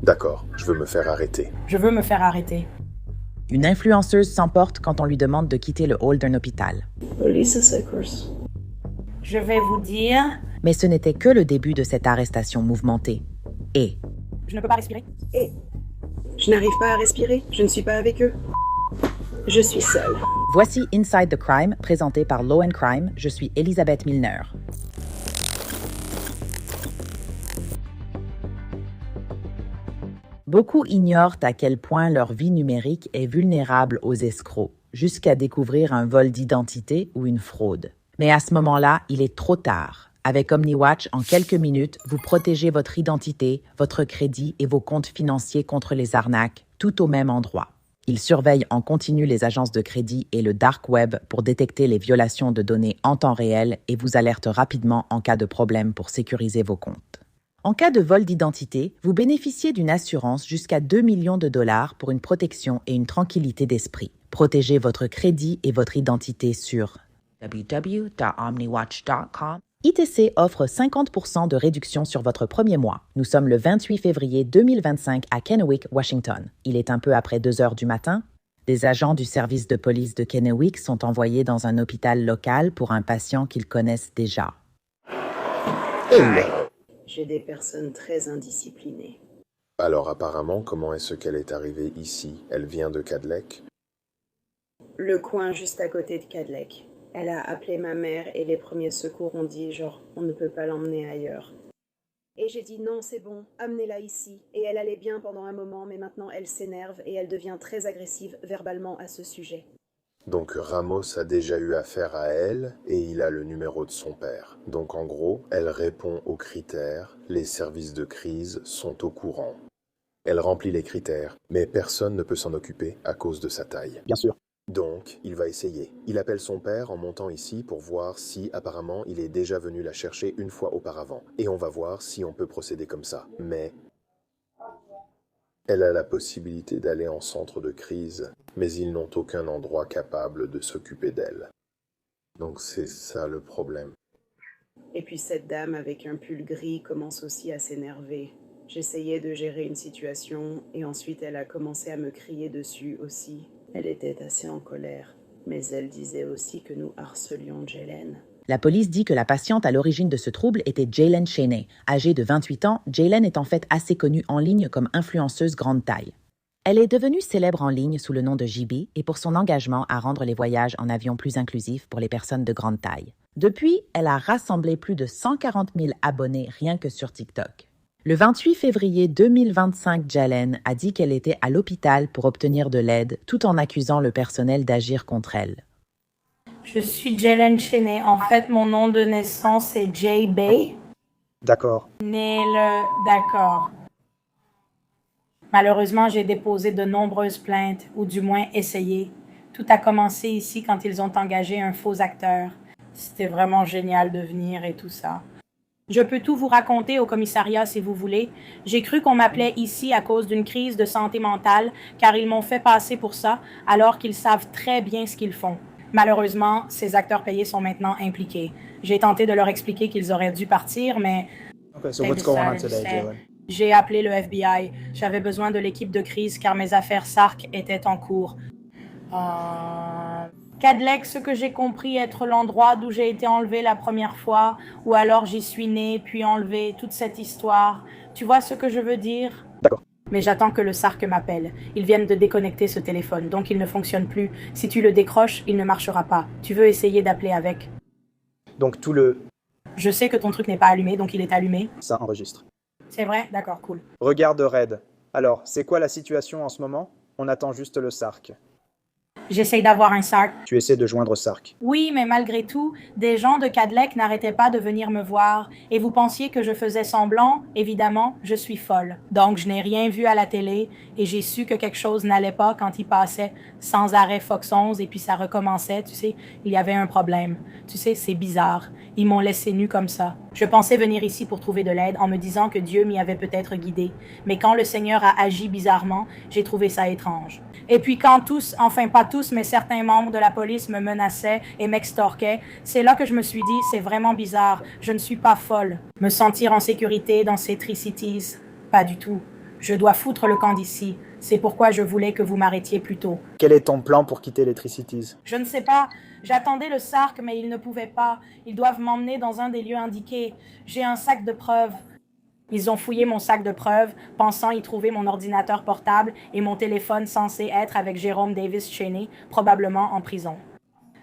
D'accord, je veux me faire arrêter. Je veux me faire arrêter. Une influenceuse s'emporte quand on lui demande de quitter le hall d'un hôpital. Police seekers. Je vais vous dire... Mais ce n'était que le début de cette arrestation mouvementée. Et Je ne peux pas respirer. Et je n'arrive pas à respirer, je ne suis pas avec eux. Je suis seule. voici Inside the Crime, présenté par Law & Crime. Je suis Elisabeth Milner. Beaucoup ignorent à quel point leur vie numérique est vulnérable aux escrocs, jusqu'à découvrir un vol d'identité ou une fraude. Mais à ce moment-là, il est trop tard. Avec OmniWatch, en quelques minutes, vous protégez votre identité, votre crédit et vos comptes financiers contre les arnaques, tout au même endroit. Il surveille en continu les agences de crédit et le dark web pour détecter les violations de données en temps réel et vous alerte rapidement en cas de problème pour sécuriser vos comptes. En cas de vol d'identité, vous bénéficiez d'une assurance jusqu'à 2 millions de dollars pour une protection et une tranquillité d'esprit. Protégez votre crédit et votre identité sur www.omniwatch.com. ITC offre 50% de réduction sur votre premier mois. Nous sommes le 28 février 2025 à Kennewick, Washington. Il est un peu après 2 heures du matin. Des agents du service de police de Kennewick sont envoyés dans un hôpital local pour un patient qu'ils connaissent déjà. J'ai des personnes très indisciplinées. Alors apparemment, comment est-ce qu'elle est arrivée ici? Elle vient de Cadleck? Le coin juste à côté de Cadleck. Elle a appelé ma mère et les premiers secours ont dit genre on ne peut pas l'emmener ailleurs. Et j'ai dit non, c'est bon, amenez-la ici. Et elle allait bien pendant un moment, mais maintenant elle s'énerve et elle devient très agressive verbalement à ce sujet. Donc Ramos a déjà eu affaire à elle et il a le numéro de son père. Donc en gros, elle répond aux critères, les services de crise sont au courant. Elle remplit les critères, mais personne ne peut s'en occuper à cause de sa taille. Bien sûr. Donc, il va essayer. Il appelle son père en montant ici pour voir si, apparemment, il est déjà venu la chercher une fois auparavant. Et on va voir si on peut procéder comme ça. Mais elle a la possibilité d'aller en centre de crise, mais ils n'ont aucun endroit capable de s'occuper d'elle. Donc c'est ça le problème. Et puis cette dame avec un pull gris commence aussi à s'énerver. J'essayais de gérer une situation et ensuite elle a commencé à me crier dessus aussi. Elle était assez en colère, mais elle disait aussi que nous harcelions Jaylen. La police dit que la patiente à l'origine de ce trouble était Jaylen Cheney. Âgée de 28 ans, Jaylen est en fait assez connue en ligne comme influenceuse grande taille. Elle est devenue célèbre en ligne sous le nom de JB et pour son engagement à rendre les voyages en avion plus inclusifs pour les personnes de grande taille. Depuis, elle a rassemblé plus de 140 000 abonnés rien que sur TikTok. Le 28 février 2025, Jaylen a dit qu'elle était à l'hôpital pour obtenir de l'aide tout en accusant le personnel d'agir contre elle. Je suis Jaylen Cheney. En fait, mon nom de naissance c'est Jay Bay. D'accord. D'accord. Malheureusement, j'ai déposé de nombreuses plaintes, ou du moins essayé. Tout a commencé ici quand ils ont engagé un faux acteur. C'était vraiment génial de venir et tout ça. Je peux tout vous raconter au commissariat si vous voulez. J'ai cru qu'on m'appelait ici à cause d'une crise de santé mentale, car ils m'ont fait passer pour ça, alors qu'ils savent très bien ce qu'ils font. Malheureusement, ces acteurs payés sont maintenant impliqués. J'ai tenté de leur expliquer qu'ils auraient dû partir, mais... Okay, so what's going on today, Jaylen? J'ai appelé le FBI. J'avais besoin de l'équipe de crise car mes affaires SARC étaient en cours. Cadleck, ce que j'ai compris être l'endroit d'où j'ai été enlevée la première fois, ou alors j'y suis née, puis enlevée, toute cette histoire. Tu vois ce que je veux dire? D'accord. Mais j'attends que le SARC m'appelle. Ils viennent de déconnecter ce téléphone, donc il ne fonctionne plus. Si tu le décroches, il ne marchera pas. Tu veux essayer d'appeler avec? Donc tout le... Je sais que ton truc n'est pas allumé, donc il est allumé. Ça enregistre. C'est vrai? D'accord, cool. Regarde Red. Alors, c'est quoi la situation en ce moment? On attend juste le SARC. J'essaye d'avoir un SARC. Tu essaies de joindre SARC. Oui, mais malgré tout, des gens de Cadleck n'arrêtaient pas de venir me voir. Et vous pensiez que je faisais semblant? Évidemment, je suis folle. Donc, je n'ai rien vu à la télé et j'ai su que quelque chose n'allait pas quand il passait sans arrêt Fox 11 et puis ça recommençait. Tu sais, il y avait un problème. Tu sais, c'est bizarre. Ils m'ont laissé nue comme ça. Je pensais venir ici pour trouver de l'aide en me disant que Dieu m'y avait peut-être guidée. Mais quand le Seigneur a agi bizarrement, j'ai trouvé ça étrange. Et puis quand tous, enfin pas tous, mais certains membres de la police me menaçaient et m'extorquaient, c'est là que je me suis dit, c'est vraiment bizarre, je ne suis pas folle. Me sentir en sécurité dans ces Tri-Cities, pas du tout. Je dois foutre le camp d'ici. C'est pourquoi je voulais que vous m'arrêtiez plus tôt. Quel est ton plan pour quitter les Tri-Cities? Je ne sais pas. J'attendais le SARC, mais ils ne pouvaient pas. Ils doivent m'emmener dans un des lieux indiqués. J'ai un sac de preuves. Ils ont fouillé mon sac de preuves, pensant y trouver mon ordinateur portable et mon téléphone censé être avec Jérôme Davis Cheney, probablement en prison.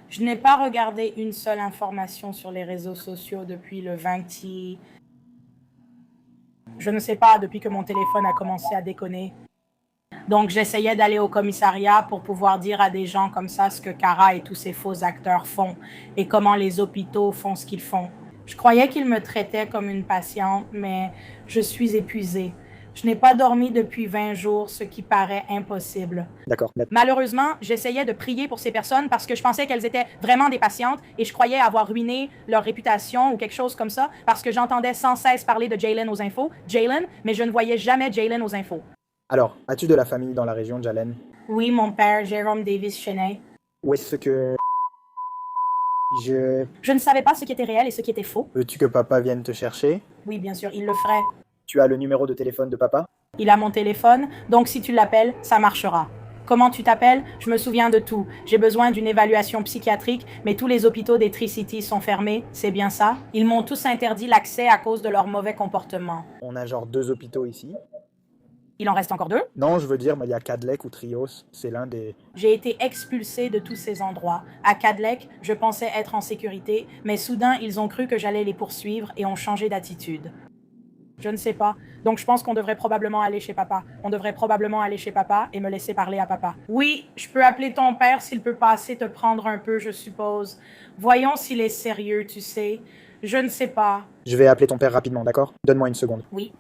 Je n'ai pas regardé une seule information sur les réseaux sociaux depuis le 20... Je ne sais pas, depuis que mon téléphone a commencé à déconner. Donc j'essayais d'aller au commissariat pour pouvoir dire à des gens comme ça ce que Cara et tous ces faux acteurs font et comment les hôpitaux font ce qu'ils font. Je croyais qu'ils me traitaient comme une patiente, mais je suis épuisée. Je n'ai pas dormi depuis 20 jours, ce qui paraît impossible. D'accord. Malheureusement, j'essayais de prier pour ces personnes parce que je pensais qu'elles étaient vraiment des patientes et je croyais avoir ruiné leur réputation ou quelque chose comme ça parce que j'entendais sans cesse parler de Jalen aux infos, Jalen, mais je ne voyais jamais Jalen aux infos. Alors, as-tu de la famille dans la région, Jalen? Oui, mon père, Jérôme Davis Cheney. Où est-ce que... Je ne savais pas ce qui était réel et ce qui était faux. Veux-tu que papa vienne te chercher? Oui, bien sûr, il le ferait. Tu as le numéro de téléphone de papa? Il a mon téléphone, donc si tu l'appelles, ça marchera. Comment tu t'appelles? Je me souviens de tout. J'ai besoin d'une évaluation psychiatrique, mais tous les hôpitaux des Tri-Cities sont fermés, c'est bien ça? Ils m'ont tous interdit l'accès à cause de leur mauvais comportement. On a genre 2 hôpitaux ici. Il en reste encore 2? Non, je veux dire, mais il y a Cadlec ou Trios, c'est l'un des... J'ai été expulsée de tous ces endroits. À Cadlec, je pensais être en sécurité, mais soudain, ils ont cru que j'allais les poursuivre et ont changé d'attitude. Je ne sais pas. Donc je pense qu'on devrait probablement aller chez papa. On devrait probablement aller chez papa et me laisser parler à papa. Oui, je peux appeler ton père s'il peut passer te prendre un peu, je suppose. Voyons s'il est sérieux, tu sais. Je ne sais pas. Je vais appeler ton père rapidement, d'accord? Donne-moi une seconde. Oui.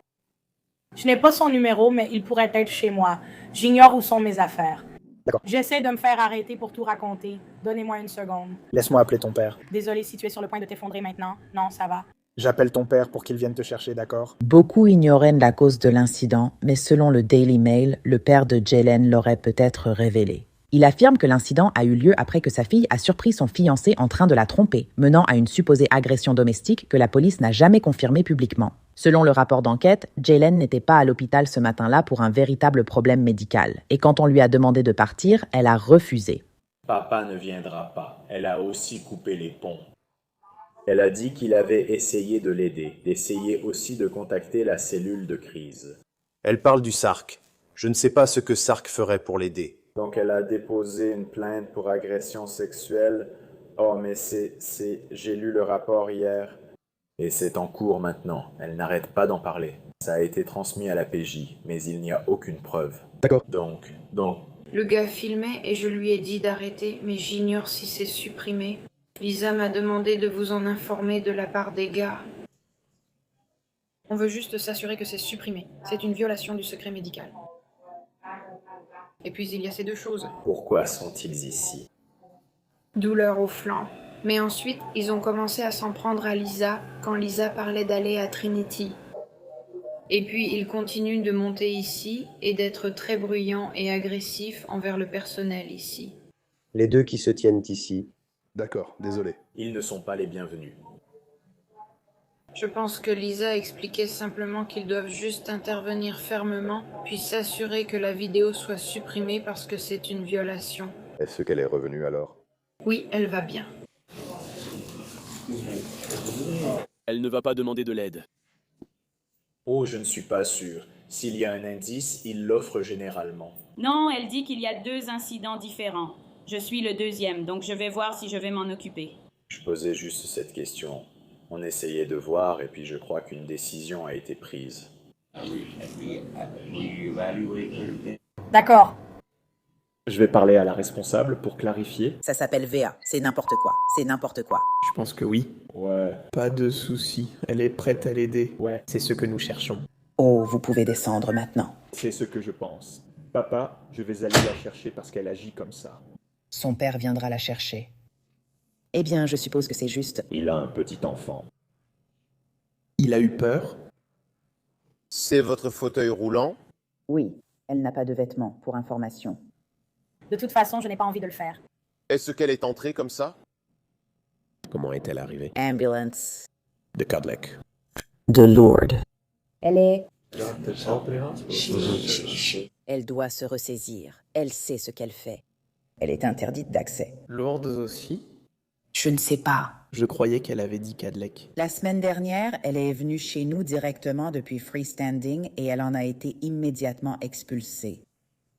Je n'ai pas son numéro, mais il pourrait être chez moi. J'ignore où sont mes affaires. D'accord. J'essaie de me faire arrêter pour tout raconter. Donnez-moi une seconde. Laisse-moi appeler ton père. Désolé si tu es sur le point de t'effondrer maintenant. Non, ça va. J'appelle ton père pour qu'il vienne te chercher, d'accord? Beaucoup ignoraient la cause de l'incident, mais selon le Daily Mail, le père de Jalen l'aurait peut-être révélé. Il affirme que l'incident a eu lieu après que sa fille a surpris son fiancé en train de la tromper, menant à une supposée agression domestique que la police n'a jamais confirmée publiquement. Selon le rapport d'enquête, Jalen n'était pas à l'hôpital ce matin-là pour un véritable problème médical, et quand on lui a demandé de partir, elle a refusé. Papa ne viendra pas. Elle a aussi coupé les ponts. Elle a dit qu'il avait essayé de l'aider, d'essayer aussi de contacter la cellule de crise. Elle parle du SARC. Je ne sais pas ce que SARC ferait pour l'aider. Donc elle a déposé une plainte pour agression sexuelle. Oh mais j'ai lu le rapport hier. Et c'est en cours maintenant. Elle n'arrête pas d'en parler. Ça a été transmis à la PJ, mais il n'y a aucune preuve. D'accord. Donc... Le gars filmait et je lui ai dit d'arrêter, mais j'ignore si c'est supprimé. Lisa m'a demandé de vous en informer de la part des gars. On veut juste s'assurer que c'est supprimé. C'est une violation du secret médical. Et puis il y a ces 2 choses. Pourquoi sont-ils ici? Douleur au flanc. Mais ensuite, ils ont commencé à s'en prendre à Lisa quand Lisa parlait d'aller à Trinity. Et puis ils continuent de monter ici et d'être très bruyants et agressifs envers le personnel ici. Les 2 qui se tiennent ici. D'accord, désolé. Ils ne sont pas les bienvenus. Je pense que Lisa expliquait simplement qu'ils doivent juste intervenir fermement, puis s'assurer que la vidéo soit supprimée parce que c'est une violation. Est-ce qu'elle est revenue alors? Oui, elle va bien. Elle ne va pas demander de l'aide. Oh, je ne suis pas sûr. S'il y a un indice, il l'offre généralement. Non, elle dit qu'il y a 2 incidents différents. Je suis le 2e, donc je vais voir si je vais m'en occuper. Je posais juste cette question. On essayait de voir et puis je crois qu'une décision a été prise. D'accord. Je vais parler à la responsable pour clarifier. Ça s'appelle VA, c'est n'importe quoi, c'est n'importe quoi. Je pense que oui. Ouais. Pas de souci, elle est prête à l'aider. Ouais, c'est ce que nous cherchons. Oh, vous pouvez descendre maintenant. C'est ce que je pense. Papa, je vais aller la chercher parce qu'elle agit comme ça. Son père viendra la chercher. Eh bien, je suppose que c'est juste... Il a un petit enfant. Il a eu peur? C'est votre fauteuil roulant? Oui, elle n'a pas de vêtements, pour information. De toute façon, je n'ai pas envie de le faire. Est-ce qu'elle est entrée comme ça? Comment est-elle arrivée? Ambulance. De Cadlec. De Lourdes. Elle est Elle doit se ressaisir. Elle sait ce qu'elle fait. Elle est interdite d'accès. Lourdes aussi? Je ne sais pas. Je croyais qu'elle avait dit Cadlec. La semaine dernière, elle est venue chez nous directement depuis Freestanding et elle en a été immédiatement expulsée.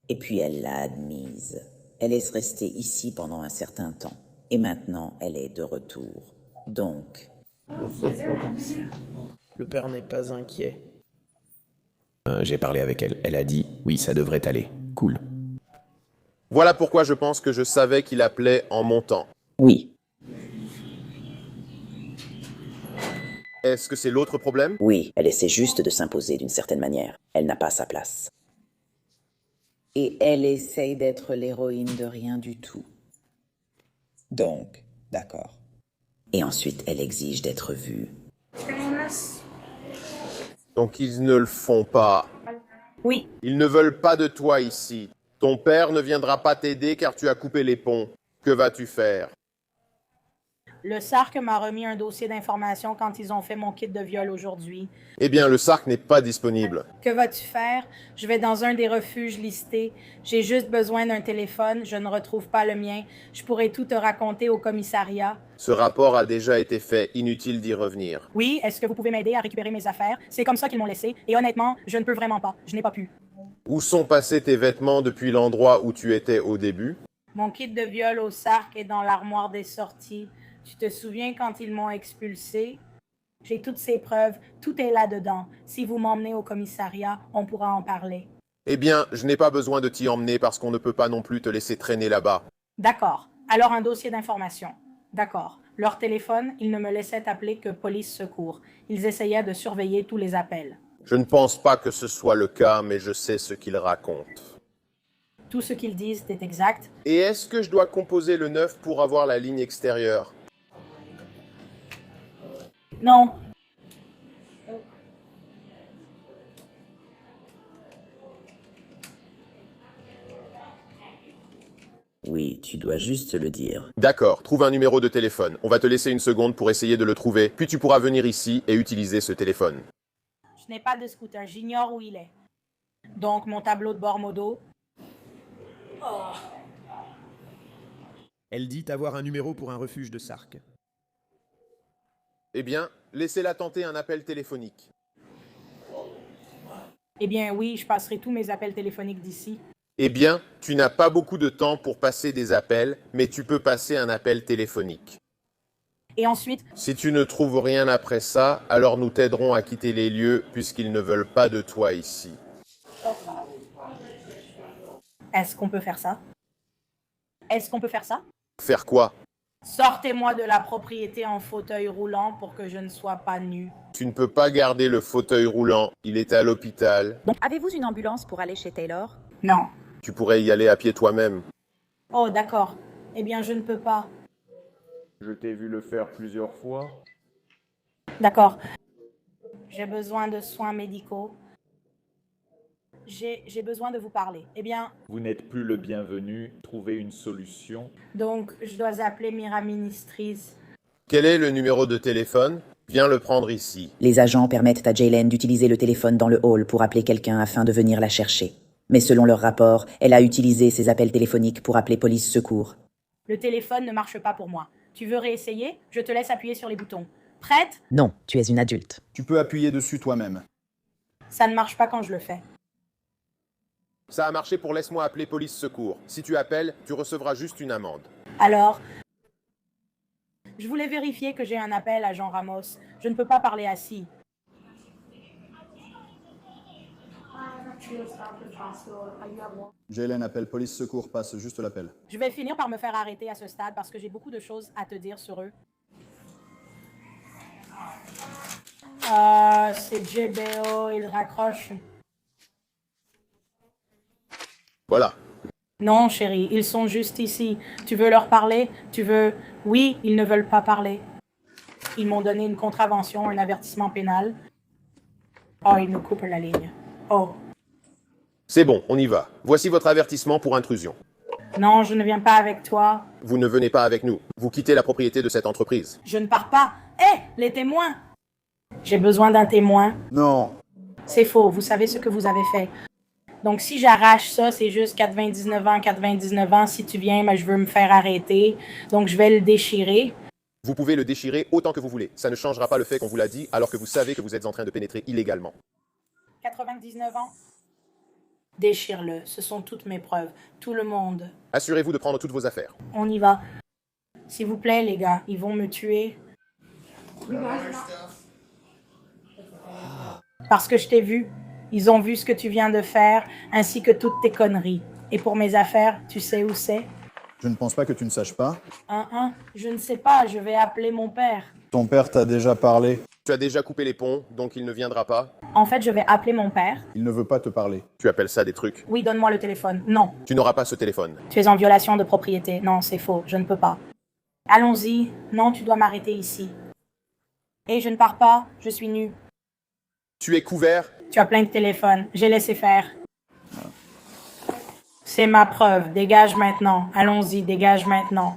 Et puis elle l'a admise. Elle est restée ici pendant un certain temps. Et maintenant, elle est de retour. Donc... Le père n'est pas inquiet. J'ai parlé avec elle. Elle a dit, oui, ça devrait aller. Cool. Voilà pourquoi je pense que je savais qu'il appelait en montant. Oui. Est-ce que c'est l'autre problème? Oui, elle essaie juste de s'imposer d'une certaine manière. Elle n'a pas sa place. Et elle essaye d'être l'héroïne de rien du tout. Donc, d'accord. Et ensuite, elle exige d'être vue. Donc ils ne le font pas. Oui, Ils ne veulent pas de toi ici. Ton père ne viendra pas t'aider car tu as coupé les ponts. Que vas-tu faire? le SARC m'a remis un dossier d'information quand ils ont fait mon kit de viol aujourd'hui. Eh bien, le SARC n'est pas disponible. Que vas-tu faire? Je vais dans un des refuges listés. J'ai juste besoin d'un téléphone. Je ne retrouve pas le mien. Je pourrais tout te raconter au commissariat. Ce rapport a déjà été fait. Inutile d'y revenir. Oui, est-ce que vous pouvez m'aider à récupérer mes affaires? C'est comme ça qu'ils m'ont laissé. Et honnêtement, je ne peux vraiment pas. Je n'ai pas pu. Où sont passés tes vêtements depuis l'endroit où tu étais au début? Mon kit de viol au SARC est dans l'armoire des sorties. Tu te souviens quand ils m'ont expulsé? J'ai toutes ces preuves, tout est là-dedans. Si vous m'emmenez au commissariat, on pourra en parler. Eh bien, je n'ai pas besoin de t'y emmener parce qu'on ne peut pas non plus te laisser traîner là-bas. D'accord. Alors un dossier d'information. D'accord. Leur téléphone, ils ne me laissaient appeler que police secours. Ils essayaient de surveiller tous les appels. Je ne pense pas que ce soit le cas, mais je sais ce qu'ils racontent. Tout ce qu'ils disent est exact. Et est-ce que je dois composer le 9 pour avoir la ligne extérieure? Non. Oui, tu dois juste le dire. D'accord, trouve un numéro de téléphone. On va te laisser une seconde pour essayer de le trouver, puis tu pourras venir ici et utiliser ce téléphone. Je n'ai pas de scooter, j'ignore où il est. Donc mon tableau de bord modo. Elle dit avoir un numéro pour un refuge de SARC. Eh bien, laissez-la tenter un appel téléphonique. Eh bien oui, je passerai tous mes appels téléphoniques d'ici. Eh bien, tu n'as pas beaucoup de temps pour passer des appels, mais tu peux passer un appel téléphonique. Et ensuite, Si tu ne trouves rien après ça, alors nous t'aiderons à quitter les lieux puisqu'ils ne veulent pas de toi ici. est-ce qu'on peut faire ça? Est-ce qu'on peut faire ça? Faire quoi? Sortez-moi de la propriété en fauteuil roulant pour que je ne sois pas nue. Tu ne peux pas garder le fauteuil roulant, il est à l'hôpital. Donc, avez-vous une ambulance pour aller chez Taylor? Non. Tu pourrais y aller à pied toi-même. Oh, d'accord. Eh bien, je ne peux pas. Je t'ai vu le faire plusieurs fois. D'accord. J'ai besoin de soins médicaux. J'ai besoin de vous parler. Eh bien, Vous n'êtes plus le bienvenu. Trouvez une solution. donc, je dois appeler Mira Ministries. Quel est le numéro de téléphone? Viens le prendre ici. Les agents permettent à Jaylen d'utiliser le téléphone dans le hall pour appeler quelqu'un afin de venir la chercher. Mais selon leur rapport, elle a utilisé ses appels téléphoniques pour appeler police secours. Le téléphone ne marche pas pour moi. Tu veux réessayer? Je te laisse appuyer sur les boutons. Prête? Non, tu es une adulte. Tu peux appuyer dessus toi-même. Ça ne marche pas quand je le fais. Ça a marché pour laisse-moi appeler police secours. Si tu appelles, tu recevras juste une amende. Alors, je voulais vérifier que j'ai un appel à Jean Ramos. Je ne peux pas parler assis. Jaylen appelle police secours, passe juste l'appel. Je vais finir par me faire arrêter à ce stade parce que j'ai beaucoup de choses à te dire sur eux. C'est JBO, il raccroche. Voilà. Non, chérie, ils sont juste ici. Tu veux leur parler? Tu veux... Oui, ils ne veulent pas parler. Ils m'ont donné une contravention, un avertissement pénal. Oh, ils nous coupent la ligne. Oh. C'est bon, on y va. Voici votre avertissement pour intrusion. Non, je ne viens pas avec toi. Vous ne venez pas avec nous. Vous quittez la propriété de cette entreprise. Je ne pars pas. Hé, les témoins! J'ai besoin d'un témoin. Non. C'est faux, vous savez ce que vous avez fait. Donc, si j'arrache ça, c'est juste 99 ans, 99 ans. Si tu viens, mais je veux me faire arrêter. Donc, je vais le déchirer. Vous pouvez le déchirer autant que vous voulez. Ça ne changera pas le fait qu'on vous l'a dit, alors que vous savez que vous êtes en train de pénétrer illégalement. 99 ans? Déchire-le. Ce sont toutes mes preuves. Tout le monde. Assurez-vous de prendre toutes vos affaires. On y va. S'il vous plaît, les gars, ils vont me tuer. Parce que je t'ai vu. Ils ont vu ce que tu viens de faire, ainsi que toutes tes conneries. Et pour mes affaires, tu sais où c'est? Je ne pense pas que tu ne saches pas. Je ne sais pas, je vais appeler mon père. Ton père t'a déjà parlé. Tu as déjà coupé les ponts, donc il ne viendra pas. En fait, je vais appeler mon père. Il ne veut pas te parler. Tu appelles ça des trucs. Oui, donne-moi le téléphone. Non. Tu n'auras pas ce téléphone. Tu es en violation de propriété. Non, c'est faux, je ne peux pas. Allons-y. Non, tu dois m'arrêter ici. Et je ne pars pas, je suis nue. Tu es couvert. Tu as plein de téléphones. J'ai laissé faire. C'est ma preuve. Dégage maintenant. Allons-y, dégage maintenant.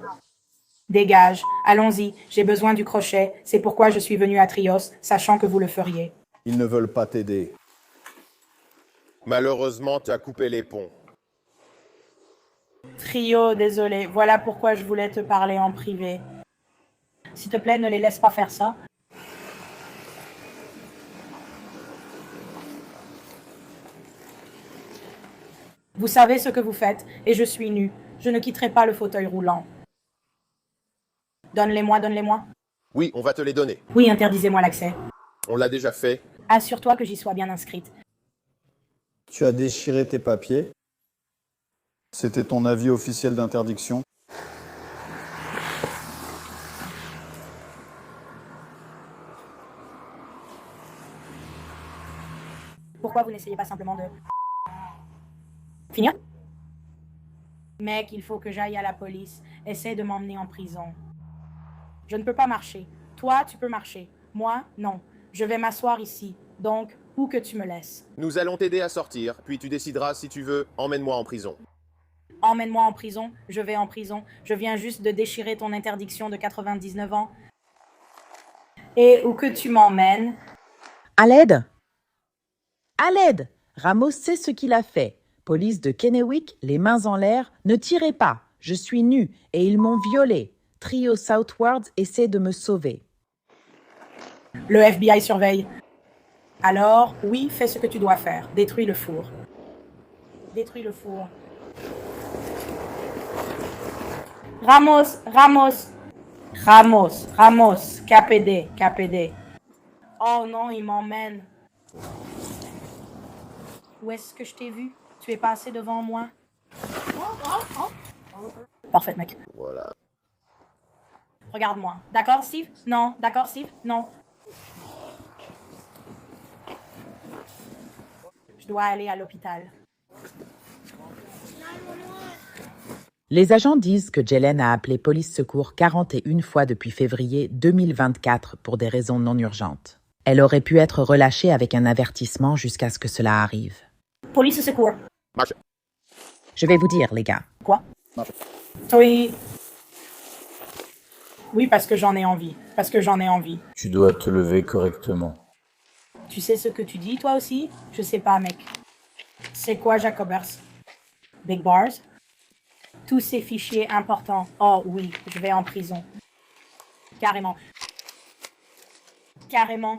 Dégage. Allons-y. J'ai besoin du crochet. C'est pourquoi je suis venu à Trios, sachant que vous le feriez. Ils ne veulent pas t'aider. Malheureusement, tu as coupé les ponts. Trio, désolé. Voilà pourquoi je voulais te parler en privé. S'il te plaît, ne les laisse pas faire ça. Vous savez ce que vous faites, et je suis nue. Je ne quitterai pas le fauteuil roulant. Donne-les-moi, donne-les-moi. Oui, on va te les donner. Oui, interdisez-moi l'accès. On l'a déjà fait. Assure-toi que j'y sois bien inscrite. Tu as déchiré tes papiers. C'était ton avis officiel d'interdiction. Pourquoi vous n'essayez pas simplement de... finir? Mec, il faut que j'aille à la police. Essaie de m'emmener en prison. Je ne peux pas marcher. Toi, tu peux marcher. Moi, non. Je vais m'asseoir ici. Donc, où que tu me laisses. Nous allons t'aider à sortir, puis tu décideras si tu veux. Emmène-moi en prison. Emmène-moi en prison. Je vais en prison. Je viens juste de déchirer ton interdiction de 99 ans. Et où que tu m'emmènes... À l'aide! À l'aide! Ramos sait ce qu'il a fait. Police de Kennewick, les mains en l'air. Ne tirez pas. Je suis nue et ils m'ont violée. Trio Southwards essaie de me sauver. Le FBI surveille. Alors, oui, fais ce que tu dois faire. Détruis le four. Détruis le four. Ramos, Ramos. Ramos, Ramos. KPD, KPD. Oh non, il m'emmène. Où est-ce que je t'ai vu? Tu es passé devant moi? Parfait, mec. Voilà. Regarde-moi. D'accord, Steve? Non. D'accord, Steve? Non. Je dois aller à l'hôpital. Les agents disent que Jelen a appelé police secours 41 fois depuis février 2024 pour des raisons non urgentes. Elle aurait pu être relâchée avec un avertissement jusqu'à ce que cela arrive. Police secours. Marche. Je vais vous dire, les gars. Quoi? Oui. Oui, parce que j'en ai envie. Parce que j'en ai envie. Tu dois te lever correctement. Tu sais ce que tu dis, toi aussi? Je sais pas, mec. C'est quoi, Jacobers? Big Bars? Tous ces fichiers importants. Oh oui, je vais en prison. Carrément. Carrément.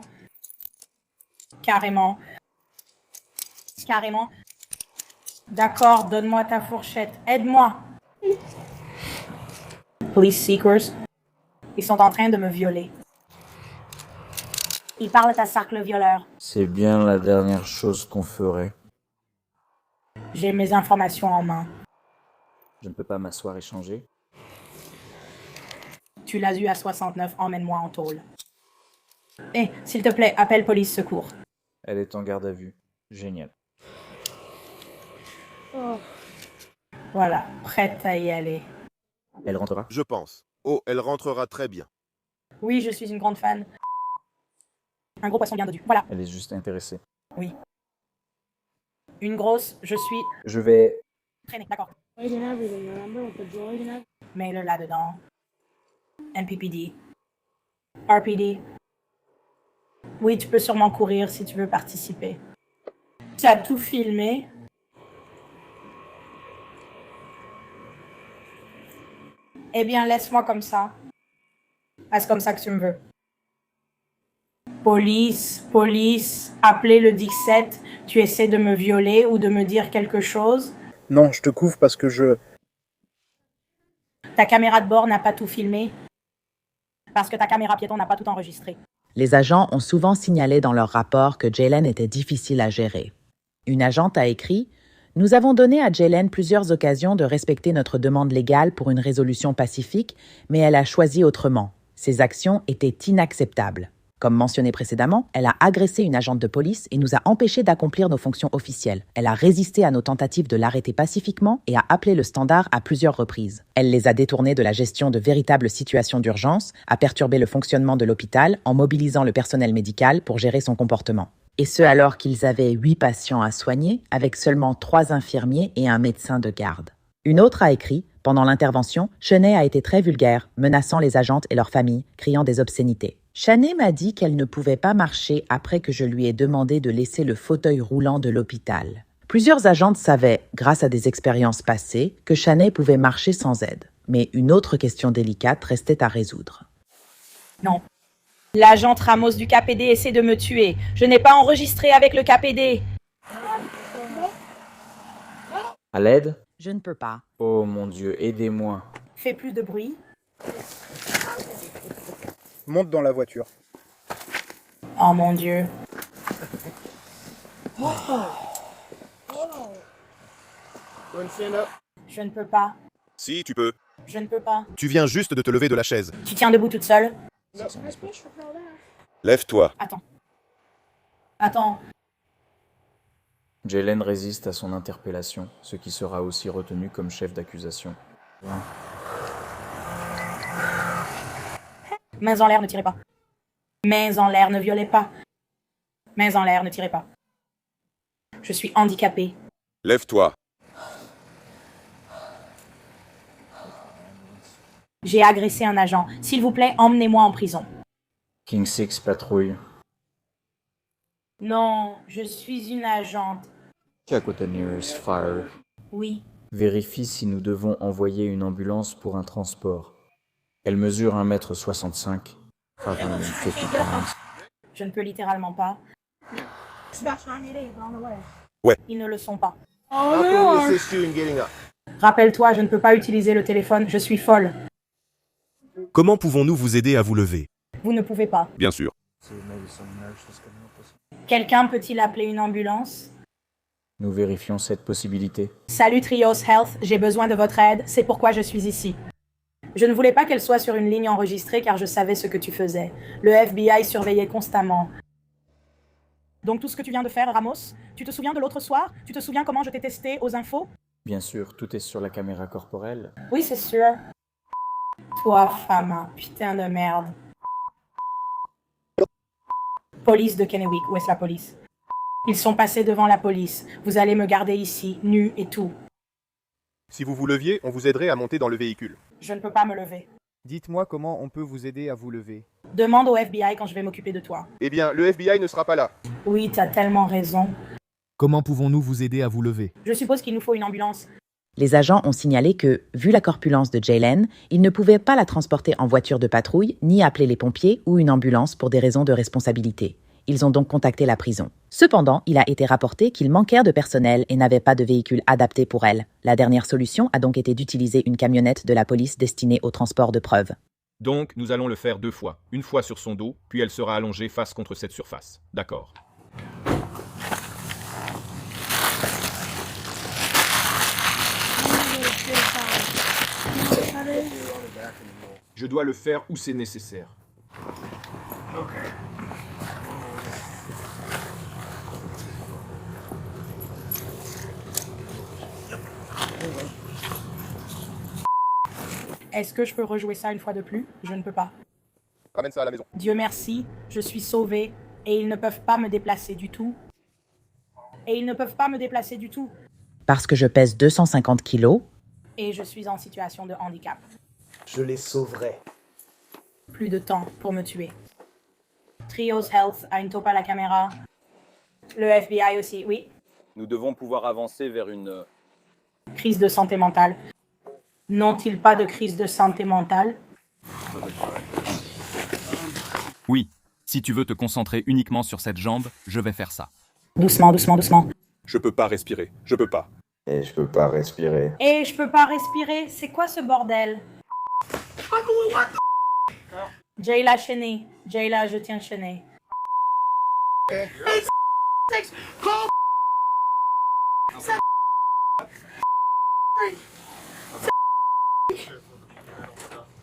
Carrément. Carrément. D'accord, donne-moi ta fourchette. Aide-moi. Police Seekers. Ils sont en train de me violer. Ils parlent à cercle violeur. C'est bien la dernière chose qu'on ferait. J'ai mes informations en main. Je ne peux pas m'asseoir et changer. Tu l'as eu à 69, emmène-moi en tôle. Hé, s'il te plaît, appelle police secours. Elle est en garde à vue. Génial. Voilà, prête à y aller. Elle rentrera? Je pense. Oh, elle rentrera très bien. Oui, je suis une grande fan. Un gros poisson bien dodu. Voilà. Elle est juste intéressée. Oui. Une grosse, je suis... Je vais... traîner, d'accord. Mets-le là-dedans. NPPD. RPD. Oui, tu peux sûrement courir si tu veux participer. Tu as tout filmé? Eh bien, laisse-moi comme ça. Ah, c'est comme ça que tu me veux. Police, police, appelez le 17. Tu essaies de me violer ou de me dire quelque chose? Non, je te couvre parce que je... Ta caméra de bord n'a pas tout filmé? Parce que ta caméra piéton n'a pas tout enregistré. Les agents ont souvent signalé dans leur rapport que Jaylen était difficile à gérer. Une agente a écrit « Nous avons donné à Jaylen plusieurs occasions de respecter notre demande légale pour une résolution pacifique, mais elle a choisi autrement. Ses actions étaient inacceptables. Comme mentionné précédemment, elle a agressé une agente de police et nous a empêchés d'accomplir nos fonctions officielles. Elle a résisté à nos tentatives de l'arrêter pacifiquement et a appelé le standard à plusieurs reprises. Elle les a détournés de la gestion de véritables situations d'urgence, a perturbé le fonctionnement de l'hôpital en mobilisant le personnel médical pour gérer son comportement. Et ce alors qu'ils avaient 8 patients à soigner, avec seulement 3 infirmiers et un médecin de garde. Une autre a écrit « Pendant l'intervention, Cheney a été très vulgaire, menaçant les agentes et leurs familles, criant des obscénités. Cheney m'a dit qu'elle ne pouvait pas marcher après que je lui ai demandé de laisser le fauteuil roulant de l'hôpital. Plusieurs agentes savaient, grâce à des expériences passées, que Cheney pouvait marcher sans aide. Mais une autre question délicate restait à résoudre. Non. L'agente Ramos du KPD essaie de me tuer. Je n'ai pas enregistré avec le KPD. À l'aide? Je ne peux pas. Oh mon Dieu, aidez-moi. Fais plus de bruit. Monte dans la voiture. Oh mon Dieu. Je ne peux pas. Si, tu peux. Je ne peux pas. Tu viens juste de te lever de la chaise. Tu tiens debout toute seule? Lève-toi. Attends. Jaylen résiste à son interpellation, ce qui sera aussi retenu comme chef d'accusation. Mains en l'air, ne tirez pas. Mains en l'air, ne violez pas. Mains en l'air, ne tirez pas. Je suis handicapée. Lève-toi. J'ai agressé un agent. S'il vous plaît, emmenez-moi en prison. King 6 patrouille. Non, je suis une agente. Check with the nearest fire. Oui. Vérifie si nous devons envoyer une ambulance pour un transport. Elle mesure 1m65. Je ne peux littéralement pas. Ouais. Ils ne le sont pas. Get Rappelle-toi, je ne peux pas utiliser le téléphone, je suis folle. Comment pouvons-nous vous aider à vous lever? Vous ne pouvez pas. Bien sûr. Quelqu'un peut-il appeler une ambulance? Nous vérifions cette possibilité. Salut Trios Health, j'ai besoin de votre aide, c'est pourquoi je suis ici. Je ne voulais pas qu'elle soit sur une ligne enregistrée car je savais ce que tu faisais. Le FBI surveillait constamment. Donc tout ce que tu viens de faire, Ramos, tu te souviens de l'autre soir? Tu te souviens comment je t'ai testé aux infos? Bien sûr, tout est sur la caméra corporelle. Oui, c'est sûr. Toi, femme, putain de merde. Police de Kennewick, où est-ce la police? Ils sont passés devant la police. Vous allez me garder ici, nu et tout. Si vous vous leviez, on vous aiderait à monter dans le véhicule. Je ne peux pas me lever. Dites-moi comment on peut vous aider à vous lever. Demande au FBI quand je vais m'occuper de toi. Eh bien, le FBI ne sera pas là. Oui, t'as tellement raison. Comment pouvons-nous vous aider à vous lever? Je suppose qu'il nous faut une ambulance. Les agents ont signalé que, vu la corpulence de Jaylen, ils ne pouvaient pas la transporter en voiture de patrouille, ni appeler les pompiers ou une ambulance pour des raisons de responsabilité. Ils ont donc contacté la prison. Cependant, il a été rapporté qu'ils manquèrent de personnel et n'avaient pas de véhicule adapté pour elle. La dernière solution a donc été d'utiliser une camionnette de la police destinée au transport de preuves. Donc, nous allons le faire 2 fois. Une fois sur son dos, puis elle sera allongée face contre cette surface. D'accord. Je dois le faire où c'est nécessaire. Est-ce que je peux rejouer ça une fois de plus? Je ne peux pas. Ramène ça à la maison. Dieu merci, je suis sauvée et ils ne peuvent pas me déplacer du tout. Parce que je pèse 250 kilos. Et je suis en situation de handicap. Je les sauverai. Plus de temps pour me tuer. Trios Health a une taupe à la caméra. Le FBI aussi, oui. Nous devons pouvoir avancer vers une... Crise de santé mentale. N'ont-ils pas de crise de santé mentale? Oui, si tu veux te concentrer uniquement sur cette jambe, je vais faire ça. Doucement, doucement, doucement. Je peux pas respirer, je peux pas. Et je peux pas respirer. Et je peux pas respirer, c'est quoi ce bordel? Jayla chaîné. Jayla, je tiens chaîné.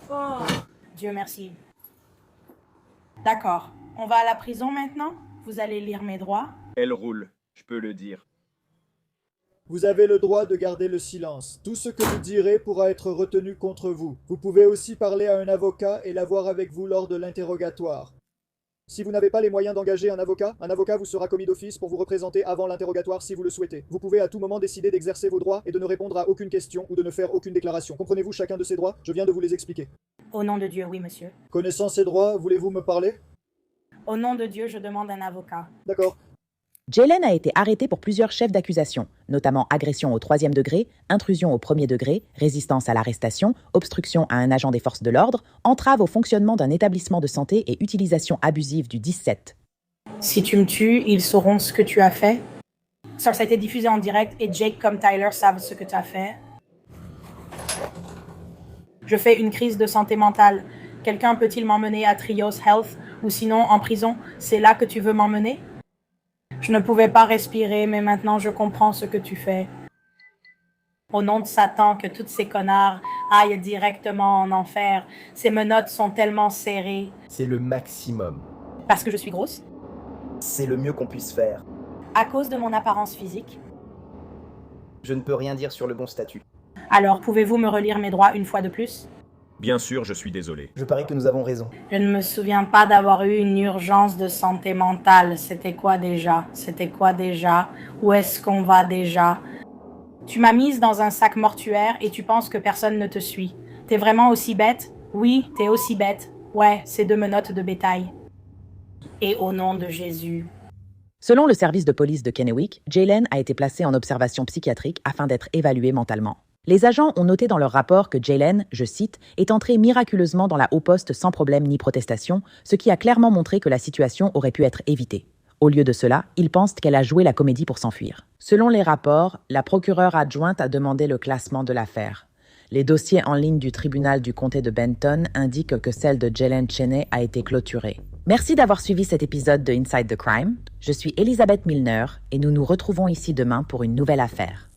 Oh, Dieu merci. D'accord. On va à la prison maintenant? Vous allez lire mes droits? Elle roule, je peux le dire. Vous avez le droit de garder le silence. Tout ce que vous direz pourra être retenu contre vous. Vous pouvez aussi parler à un avocat et l'avoir avec vous lors de l'interrogatoire. Si vous n'avez pas les moyens d'engager un avocat vous sera commis d'office pour vous représenter avant l'interrogatoire si vous le souhaitez. Vous pouvez à tout moment décider d'exercer vos droits et de ne répondre à aucune question ou de ne faire aucune déclaration. Comprenez-vous chacun de ces droits? Je viens de vous les expliquer. Au nom de Dieu, oui, monsieur. Connaissant ces droits, voulez-vous me parler? Au nom de Dieu, je demande un avocat. D'accord. Jaylen a été arrêté pour plusieurs chefs d'accusation, notamment agression au 3e degré, intrusion au 1er degré, résistance à l'arrestation, obstruction à un agent des forces de l'ordre, entrave au fonctionnement d'un établissement de santé et utilisation abusive du 17. Si tu me tues, ils sauront ce que tu as fait. Ça a été diffusé en direct et Jake comme Tyler savent ce que tu as fait. Je fais une crise de santé mentale. Quelqu'un peut-il m'emmener à Trios Health ou sinon en prison? C'est là que tu veux m'emmener? Je ne pouvais pas respirer, mais maintenant je comprends ce que tu fais. Au nom de Satan, que tous ces connards aillent directement en enfer. Ces menottes sont tellement serrées. C'est le maximum. Parce que je suis grosse? C'est le mieux qu'on puisse faire. À cause de mon apparence physique? Je ne peux rien dire sur le bon statut. Alors, pouvez-vous me relire mes droits une fois de plus? Bien sûr, je suis désolé. Je parie que nous avons raison. Je ne me souviens pas d'avoir eu une urgence de santé mentale. C'était quoi déjà? Où est-ce qu'on va déjà? Tu m'as mise dans un sac mortuaire et tu penses que personne ne te suit. T'es vraiment aussi bête? Oui, t'es aussi bête. Ouais, c'est 2 menottes de bétail. Et au nom de Jésus. Selon le service de police de Kennewick, Jaylen a été placé en observation psychiatrique afin d'être évalué mentalement. Les agents ont noté dans leur rapport que Jaylen, je cite, est entrée miraculeusement dans la haut-poste sans problème ni protestation, ce qui a clairement montré que la situation aurait pu être évitée. Au lieu de cela, ils pensent qu'elle a joué la comédie pour s'enfuir. Selon les rapports, la procureure adjointe a demandé le classement de l'affaire. Les dossiers en ligne du tribunal du comté de Benton indiquent que celle de Jaylen Cheney a été clôturée. Merci d'avoir suivi cet épisode de Inside the Crime. Je suis Elisabeth Milner et nous nous retrouvons ici demain pour une nouvelle affaire.